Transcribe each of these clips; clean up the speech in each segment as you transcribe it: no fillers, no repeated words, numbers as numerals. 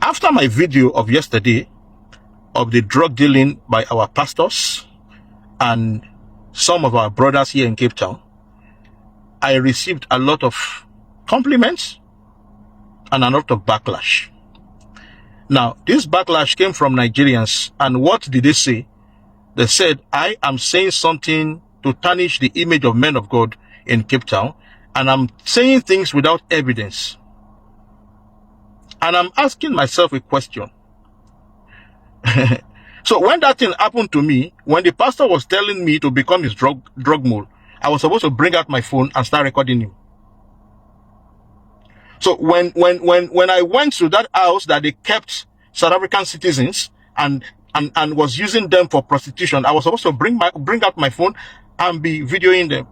After my video of yesterday of the drug dealing by our pastors and some of our brothers here in Cape Town, I received a lot of compliments and a lot of backlash. Now, this backlash came from Nigerians, and what did they say? They said, I am saying something to tarnish the image of men of God in Cape Town, and I'm saying things without evidence. And I'm asking myself a question. So when that thing happened to me, when the pastor was telling me to become his drug mule, I was supposed to bring out my phone and start recording him. So when I went to that house that they kept South African citizens and was using them for prostitution, I was supposed to bring out my phone and be videoing them.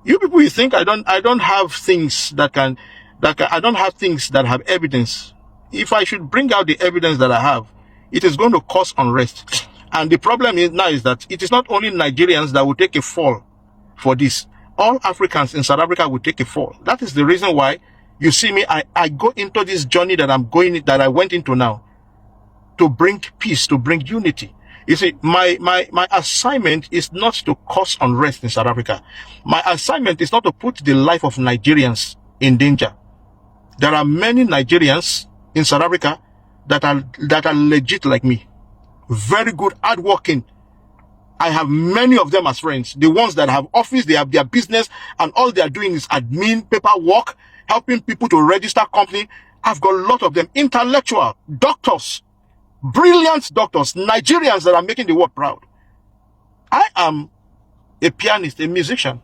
You people, you think I don't have things that I don't have things that have evidence. If I should bring out the evidence that I have, it is going to cause unrest. And the problem is now is that it is not only Nigerians that will take a fall for this. All Africans in South Africa will take a fall. That is the reason why you see me, I go into this journey that I went into now, to bring peace, to bring unity. You see, my assignment is not to cause unrest in South Africa. My assignment is not to put the life of Nigerians in danger. There are many Nigerians in South Africa that are legit like me. Very good, hardworking. I have many of them as friends. The ones that have office, they have their business, and all they are doing is admin, paperwork, helping people to register company. I've got a lot of them. Intellectual, doctors, brilliant doctors, Nigerians that are making the world proud. I am a pianist, a musician.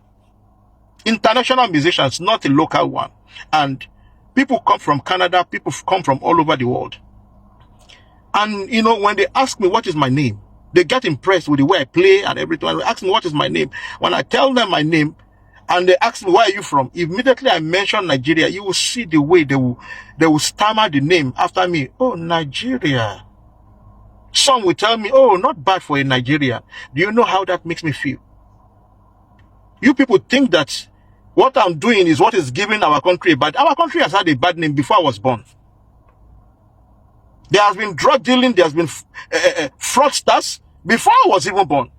International musicians, not a local one. And people come from Canada, people come from all over the world. And, you know, when they ask me what is my name, they get impressed with the way I play and everything. And they ask me what is my name. When I tell them my name, and they ask me, where are you from? Immediately I mention Nigeria, you will see the way they will stammer the name after me. Oh, Nigeria. Some will tell me, oh, not bad for a Nigerian. Do you know how that makes me feel? You people think that what I'm doing is what is giving our country a bad. Our country has had a bad name before I was born. There has been drug dealing, there has been fraudsters before I was even born.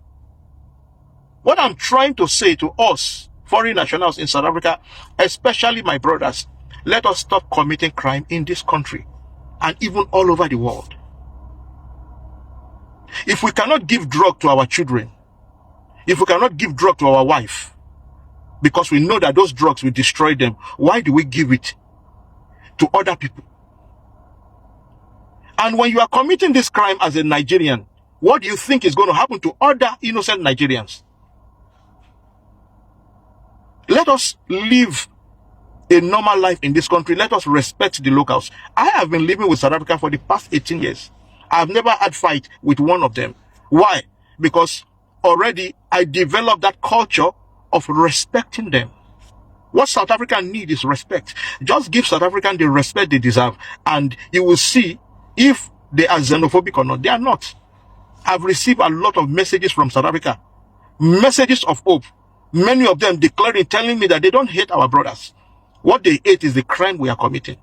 What I'm trying to say to us, foreign nationals in South Africa, especially my brothers, let us stop committing crime in this country and even all over the world. If we cannot give drug to our children, if we cannot give drug to our wife, because we know that those drugs will destroy them, why do we give it to other people? And when you are committing this crime as a Nigerian, what do you think is going to happen to other innocent Nigerians? Let us live a normal life in this country. Let us respect the locals. I have been living with South Africa for the past 18 years. I have never had fight with one of them. Why? Because already I developed that culture of respecting them. What South Africans need is respect. Just give South Africans the respect they deserve, and you will see if they are xenophobic or not. They are not. I've received a lot of messages from South Africa, messages of hope. Many of them declaring, telling me that they don't hate our brothers. What they hate is the crime we are committing.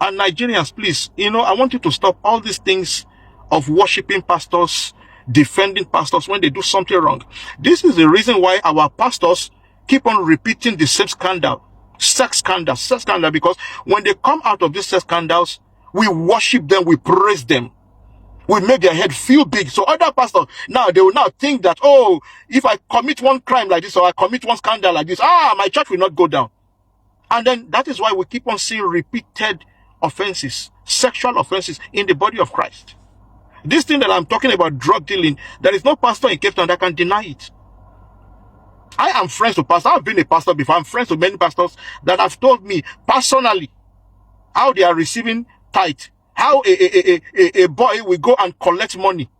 And Nigerians, please, you know, I want you to stop all these things of worshiping pastors, defending pastors when they do something wrong. This is the reason why our pastors keep on repeating the same scandal, sex scandal, because when they come out of these sex scandals, we worship them, we praise them. We make their head feel big. So other pastors, now they will now think that, oh, if I commit one crime like this or I commit one scandal like this, my church will not go down. And then that is why we keep on seeing repeated offenses, sexual offenses in the body of Christ. This thing that I'm talking about, drug dealing, there is no pastor in Cape Town that can deny it. I am friends with pastors. I've been a pastor before. I'm friends with many pastors that have told me personally how they are receiving tithe. How a boy will go and collect money,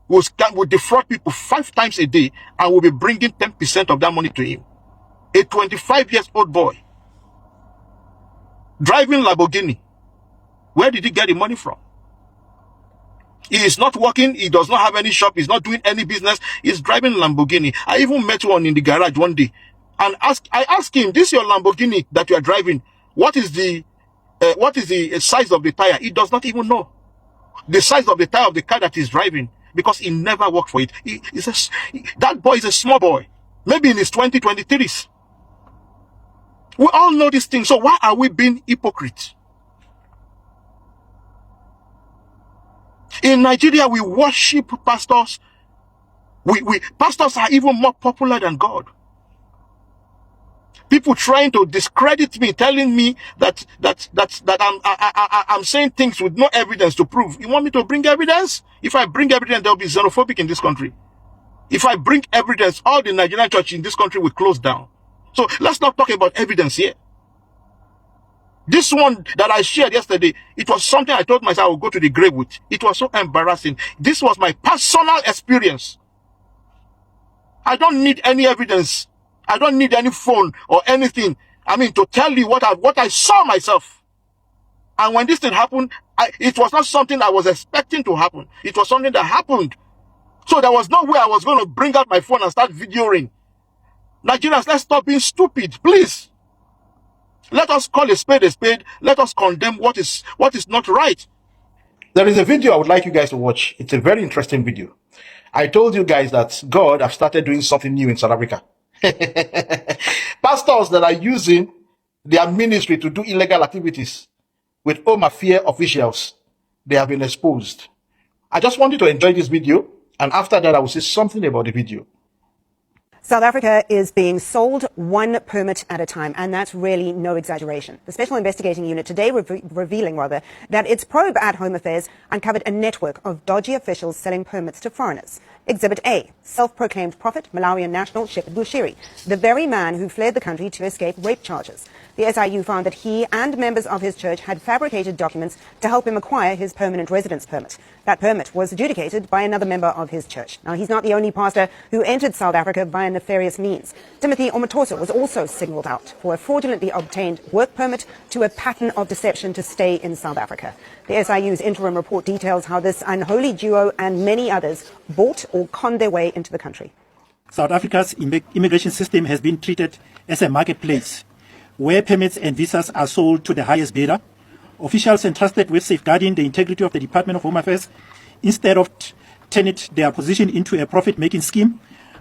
will defraud people 5 times a day, and will be bringing 10% of that money to him. A 25-year-old boy driving Lamborghini. Where did he get the money from? He is not working. He does not have any shop. He's not doing any business. He's driving Lamborghini. I even met one in the garage one day, and I asked him, "This is your Lamborghini that you are driving. What is the what is the size of the tire? He does not even know the size of the tire of the car that he's driving, because he never worked for it. That boy is a small boy, maybe in his 23s. We all know these things. So why are we being hypocrites? In Nigeria, we worship pastors. Pastors are even more popular than God. People trying to discredit me, telling me that I'm saying things with no evidence to prove. You want me to bring evidence? If I bring evidence, there'll be xenophobic in this country. If I bring evidence, all the Nigerian church in this country will close down. So let's not talk about evidence here. This one that I shared yesterday, it was something I told myself I would go to the grave with. It was so embarrassing. This was my personal experience. I don't need any evidence. I don't need any phone or anything. I mean, to tell you what I saw myself. And when this thing happened, it was not something I was expecting to happen. It was something that happened. So there was no way I was going to bring out my phone and start videoing. Nigerians, let's stop being stupid, please. Let us call a spade a spade. Let us condemn what is not right. There is a video I would like you guys to watch. It's a very interesting video. I told you guys that God have started doing something new in South Africa. Pastors that are using their ministry to do illegal activities with Home Affairs officials, they have been exposed. I just want you to enjoy this video, and after that I will say something about the video. South Africa is being sold one permit at a time, and that's really no exaggeration. The Special Investigating Unit today revealing that its probe at Home Affairs uncovered a network of dodgy officials selling permits to foreigners. Exhibit A, self-proclaimed prophet, Malawian national Shepherd Bushiri, the very man who fled the country to escape rape charges. The SIU found that he and members of his church had fabricated documents to help him acquire his permanent residence permit. That permit was adjudicated by another member of his church. Now, he's not the only pastor who entered South Africa via nefarious means. Timothy Omatoso was also singled out for a fraudulently obtained work permit to a pattern of deception to stay in South Africa. The SIU's interim report details how this unholy duo and many others bought or conned their way into the country. South Africa's immigration system has been treated as a marketplace where permits and visas are sold to the highest bidder. Officials entrusted with safeguarding the integrity of the Department of Home Affairs, instead of turning their position into a profit-making scheme,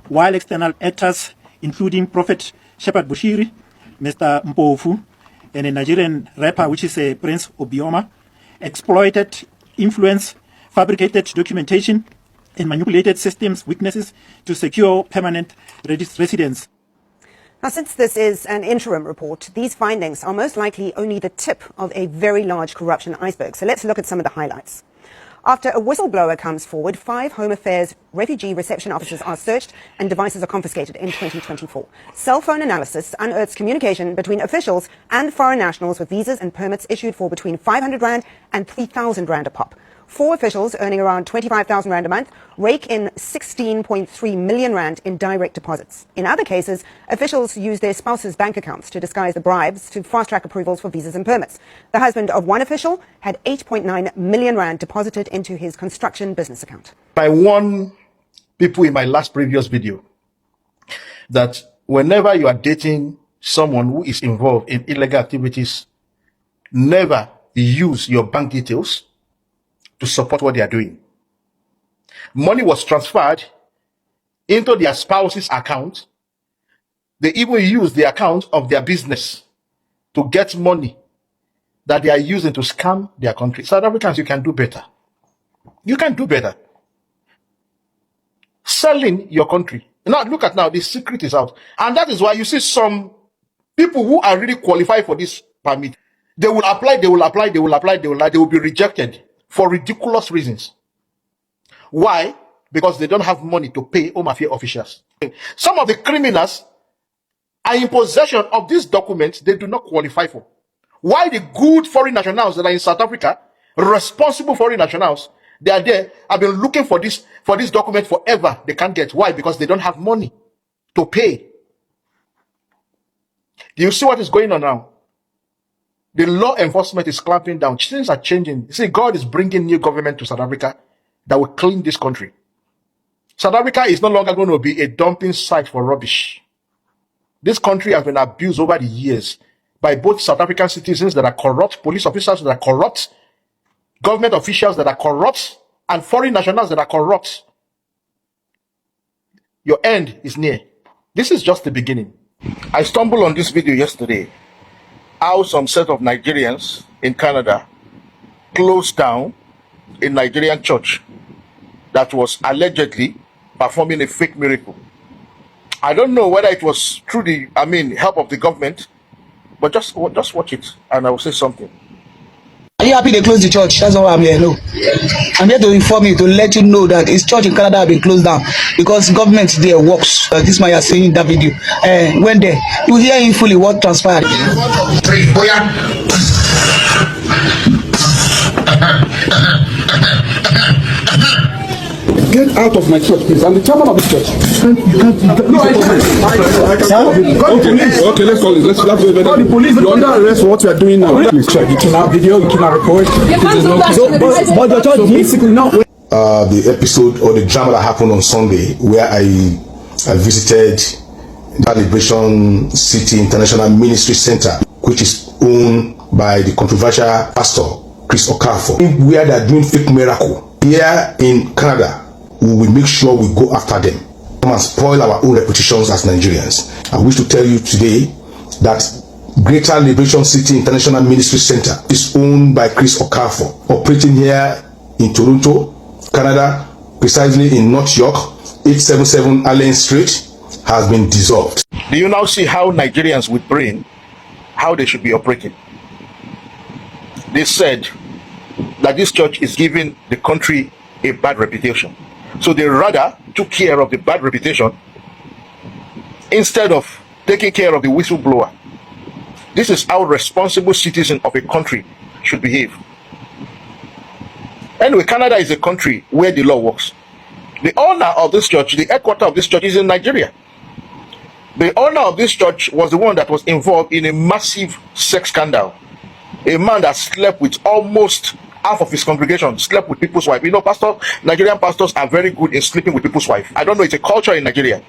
while external actors, including Prophet Shepherd Bushiri, Mr. Mpofu, and a Nigerian rapper, which is Prince Obioma, exploited influence, fabricated documentation, and manipulated systems weaknesses to secure permanent residence. Now, since this is an interim report, these findings are most likely only the tip of a very large corruption iceberg. So let's look at some of the highlights. After a whistleblower comes forward, 5 Home Affairs refugee reception offices are searched and devices are confiscated in 2024. Cell phone analysis unearths communication between officials and foreign nationals with visas and permits issued for between 500 Rand and 3,000 Rand a pop. 4 officials earning around 25,000 Rand a month rake in 16.3 million Rand in direct deposits. In other cases, officials use their spouses' bank accounts to disguise the bribes to fast-track approvals for visas and permits. The husband of one official had 8.9 million Rand deposited into his construction business account. I warned people in my last previous video that whenever you are dating someone who is involved in illegal activities, never use your bank details to support what they are doing. Money was transferred into their spouse's account. They even use the account of their business to get money that they are using to scam their country. South Africans, you can do better. You can do better. Selling your country. Now, look at now, the secret is out. And that is why you see some people who are really qualified for this permit. They will apply, they will be rejected for ridiculous reasons. Why? Because they don't have money to pay Home Affairs officials. Some of the criminals are in possession of these documents they do not qualify for. Why the good foreign nationals that are in South Africa, responsible foreign nationals, they are there, have been looking for this document forever. They can't get. Why? Because they don't have money to pay. Do you see what is going on now? The law enforcement is clamping down. Things are changing. You see, God is bringing new government to South Africa that will clean this country. South Africa is no longer going to be a dumping site for rubbish. This country has been abused over the years by both South African citizens that are corrupt, police officers that are corrupt, government officials that are corrupt, and foreign nationals that are corrupt. Your end is near. This is just the beginning. I stumbled on this video yesterday, how some set of Nigerians in Canada closed down a Nigerian church that was allegedly performing a fake miracle. I don't know whether it was through the, help of the government, but just watch it and I will say something. Are you happy they closed the church? That's why I'm here. No, I'm here to inform you, to let you know that his church in Canada have been closed down because government there works. This man is saying in that video. When there, you hear him fully what transpired. Get out of my church, please. I'm the chairman of this church. No, I can't. Okay, let's call it. Let's call the police. You're under arrest for what you are doing now. Please check. You cannot video, you cannot record. But the church basically not. The episode or the drama that happened on Sunday, where I visited the Liberation City International Ministry Center, which is owned by the controversial pastor Chris Okafor, where they are doing fake miracle. Here in Canada, we will make sure we go after them. Come and spoil our own reputations as Nigerians. I wish to tell you today that Greater Liberation City International Ministry Center is owned by Chris Okafor, operating here in Toronto, Canada, precisely in North York, 877 Allen Street, has been dissolved. Do you now see how Nigerians with brain, how they should be operating? They said that this church is giving the country a bad reputation. So they rather took care of the bad reputation instead of taking care of the whistleblower. This is how responsible citizens of a country should behave. Anyway, Canada is a country where the law works. The owner of this church, the headquarters of this church, is in Nigeria. The owner of this church was the one that was involved in a massive sex scandal. A man that slept with almost half of his congregation, slept with people's wife. You know, Nigerian pastors are very good in sleeping with people's wife. I don't know, it's a culture in Nigeria.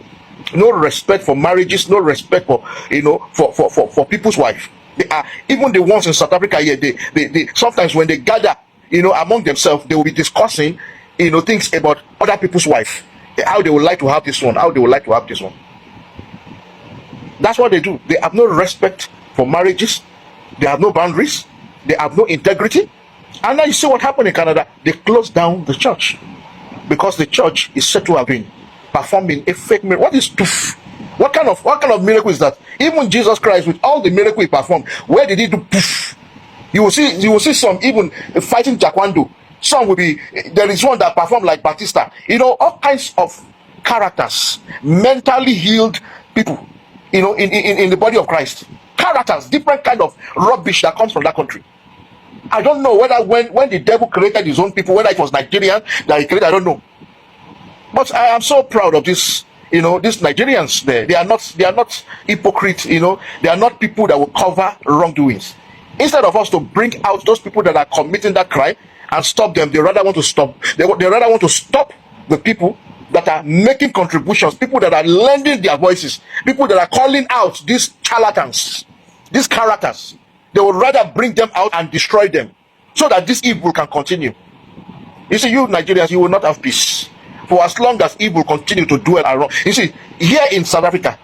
No respect for marriages, no respect for, for people's wife. They are, even the ones in South Africa here, they sometimes when they gather, among themselves, they will be discussing, things about other people's wife. How they would like to have this one, how they would like to have this one. That's what they do. They have no respect for marriages. They have no boundaries. They have no integrity. And now you see what happened in Canada. They closed down the church because the church is said to have been performing a fake miracle. What is poof? What kind of miracle is that? Even Jesus Christ, with all the miracle he performed, where did he do poof? You will see some even fighting taekwondo. Some will be, there is one that performed like Batista. All kinds of characters, mentally healed people, in the body of Christ. Characters, different kind of rubbish that comes from that country. I don't know whether when the devil created his own people, whether it was Nigerian that he created, I don't know. But I am so proud of this, these Nigerians there. They are not hypocrites, they are not people that will cover wrongdoings. Instead of us to bring out those people that are committing that crime and stop them, they rather want to stop. They rather want to stop the people that are making contributions, people that are lending their voices, people that are calling out these charlatans, these characters. They would rather bring them out and destroy them so that this evil can continue. You see, you Nigerians, you will not have peace for as long as evil continue to dwell around. You see, here in South Africa,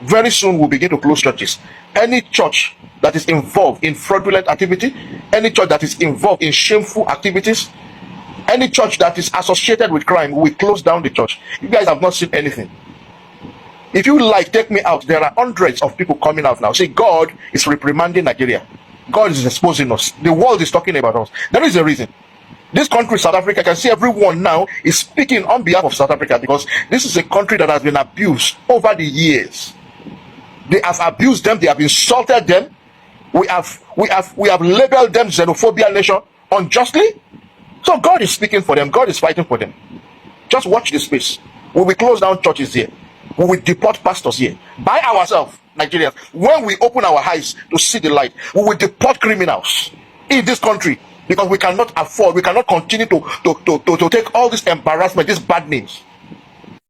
very soon we'll begin to close churches. Any church that is involved in fraudulent activity, any church that is involved in shameful activities, any church that is associated with crime, we will close down the church. You guys have not seen anything. If you like, take me out. There are hundreds of people coming out now. See, God is reprimanding Nigeria. God is exposing us. The world is talking about us. There is a reason. This country, South Africa, I can see everyone now is speaking on behalf of South Africa because this is a country that has been abused over the years. They have abused them. They have insulted them. We have labeled them xenophobia nation unjustly. So God is speaking for them. God is fighting for them. Just watch this space. We will close down churches here. We will deport pastors here by ourselves, Nigerians. When we open our eyes to see the light, we will deport criminals in this country because we cannot afford, we cannot continue to take all this embarrassment, these bad names.